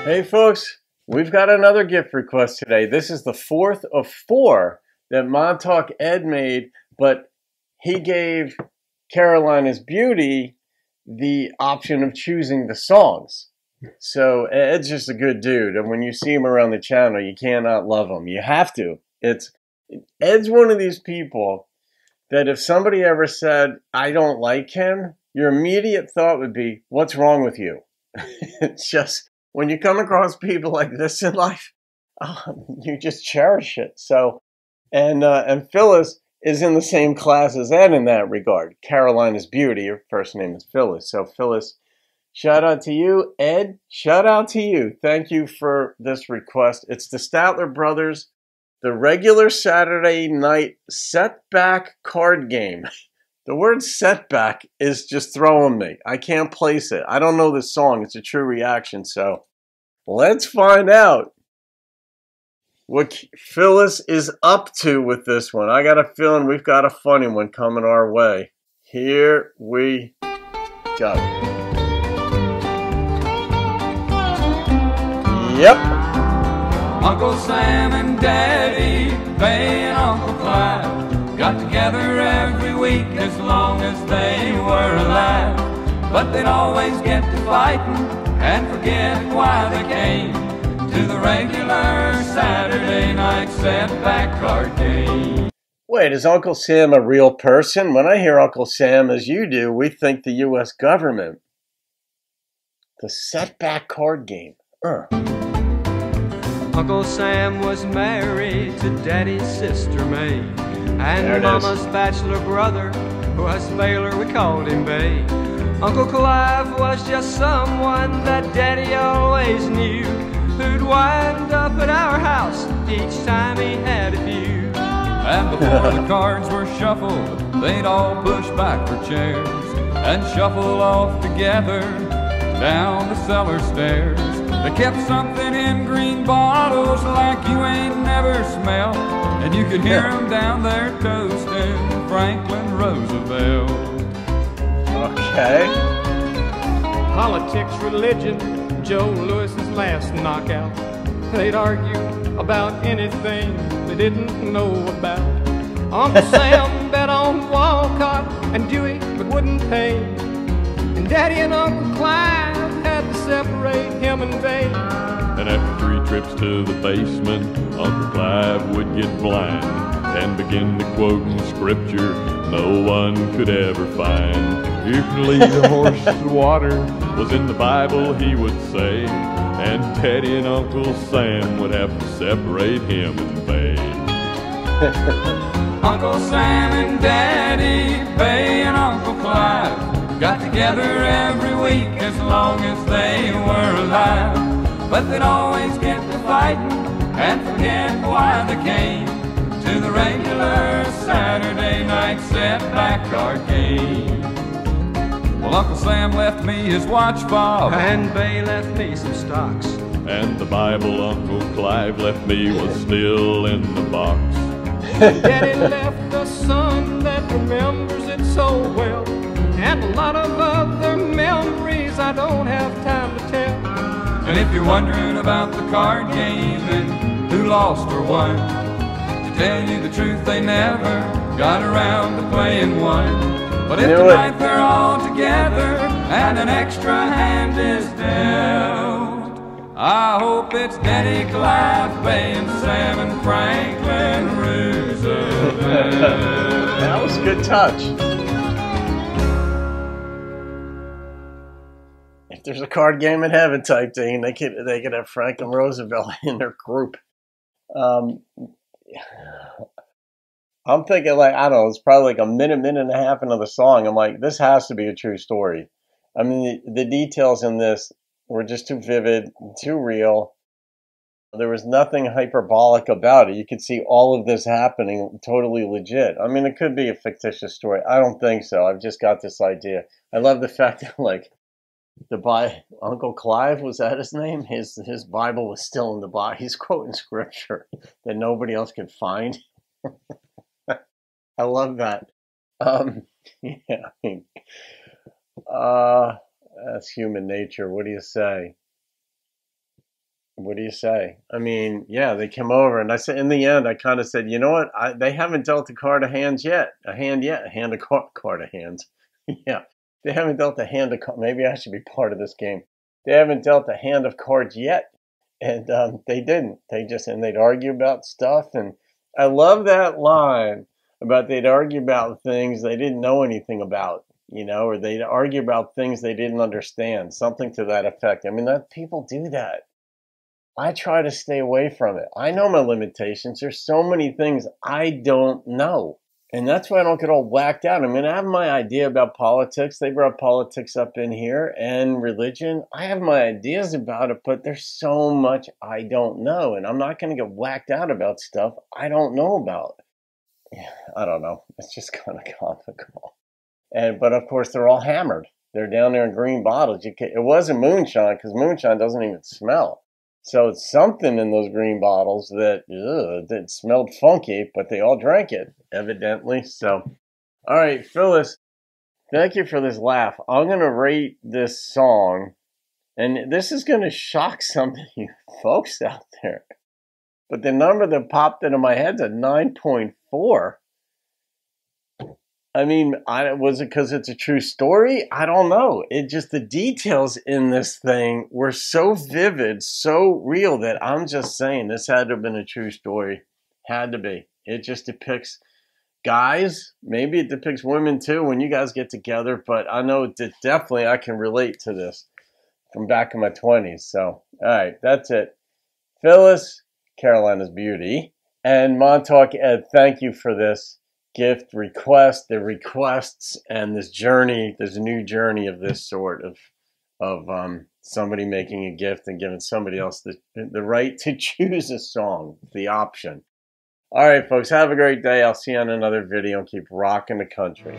Hey folks, we've got another gift request today. This is the fourth of four that MontaukEd made, but he gave Carolina's Beauty the option of choosing the songs. So Ed's just a good dude, and when you see him around the channel, you cannot love him. You have to. Ed's one of these people that if somebody ever said, I don't like him, your immediate thought would be, what's wrong with you? It's just, when you come across people like this in life, you just cherish it. So, and Phyllis is in the same class as Ed in that regard. Carolina's Beauty, her first name is Phyllis. So Phyllis, shout out to you. Ed, shout out to you. Thank you for this request. It's the Statler brothers, the regular Saturday night Setback card game. The word Setback is just throwing me. I can't place it. I don't know this song. It's a true reaction. So let's find out what Phyllis is up to with this one. I got a feeling we've got a funny one coming our way. Here we go. Yep. Uncle Sam and Daddy, Bay and Uncle Clyde got together every week as long as they were alive. But they'd always get to fighting and forget why they came to the regular Saturday night Setback card game. Wait, is Uncle Sam a real person? When I hear Uncle Sam, as you do, we think the U.S. government. The Setback card game. Uncle Sam was married to Daddy's sister May, and Mama's bachelor brother was Baylor, we called him Bay. Uncle Clive was just someone that Daddy always knew, who'd wind up at our house each time he had a few. And before the cards were shuffled, they'd all push back for chairs and shuffle off together down the cellar stairs. They kept something in green bottles like you ain't never smelled, and you could hear them down there toasting Franklin Roosevelt. Okay. Politics, religion, Joe Louis's last knockout. They'd argue about anything they didn't know about. Uncle Sam bet on Walcott and Dewey but wouldn't pay. And Daddy and Uncle Clive had to separate him and Bay. And after 3 trips to the basement, Uncle Clive would get blind and begin to quoting scripture no one could ever find. If to lead a horse to water was in the Bible, he would say, and Daddy and Uncle Sam would have to separate him and Bay. Uncle Sam and Daddy, Bay and Uncle Clive got together every week as long as they were alive. But they'd always get to fighting and forget why they came to the regular Saturday night Setback card game. Well, Uncle Sam left me his watch fob, and Bay left me some stocks, and the Bible Uncle Clive left me was still in the box. Daddy left a son that remembers it so well, and a lot of other memories I don't have time to tell. And if you're wondering about the card game and who lost or won, to tell you the truth, they never got around to playing one. But if tonight they're all together and an extra hand is dealt, I hope it's Daddy, Clive, Bay, and Sam, and Franklin Roosevelt. That was a good touch. If there's a card game in heaven type thing, they could have Franklin Roosevelt in their group. I'm thinking, like, I don't know, it's probably like a minute and a half into the song. I'm like, this has to be a true story. I mean, the details in this were just too vivid, too real. There was nothing hyperbolic about it. You could see all of this happening totally legit. I mean, it could be a fictitious story. I don't think so. I've just got this idea. I love the fact that, like, Uncle Clive, was that his name? His Bible was still in the box. He's quoting scripture that nobody else could find. I love that. Yeah, I mean, that's human nature. What do you say? What do you say? I mean, yeah, they came over, and I said, in the end, I kind of said, you know what? They haven't dealt a card of hands yet. A hand of card of hands. Yeah, they haven't dealt a hand of cards. Maybe I should be part of this game. They haven't dealt a hand of cards yet, and they didn't. And they'd argue about stuff, and I love that line about they'd argue about things they didn't know anything about, you know, or they'd argue about things they didn't understand, something to that effect. I mean, people do that. I try to stay away from it. I know my limitations. There's so many things I don't know. And that's why I don't get all whacked out. I mean, I have my idea about politics. They brought politics up in here and religion. I have my ideas about it, but there's so much I don't know. And I'm not going to get whacked out about stuff I don't know about. Yeah, I don't know. It's just kind of comical. But of course, they're all hammered. They're down there in green bottles. It wasn't moonshine, because moonshine doesn't even smell. So it's something in those green bottles that smelled funky, but they all drank it, evidently. So, all right, Phyllis, thank you for this laugh. I'm going to rate this song, and this is going to shock some of you folks out there. But the number that popped into my head is a 9.4. I mean, was it because it's a true story? I don't know. It just, the details in this thing were so vivid, so real, that I'm just saying this had to have been a true story. Had to be. It just depicts guys. Maybe it depicts women too when you guys get together. But I know that definitely I can relate to this from back in my 20s. So, all right, that's it. Phyllis, Carolina's Beauty, and MontaukEd, thank you for this gift request, the requests, and this journey, this new journey of this sort of somebody making a gift and giving somebody else the right to choose a song, the option. All right, folks, have a great day. I'll see you on another video, and keep rocking the country.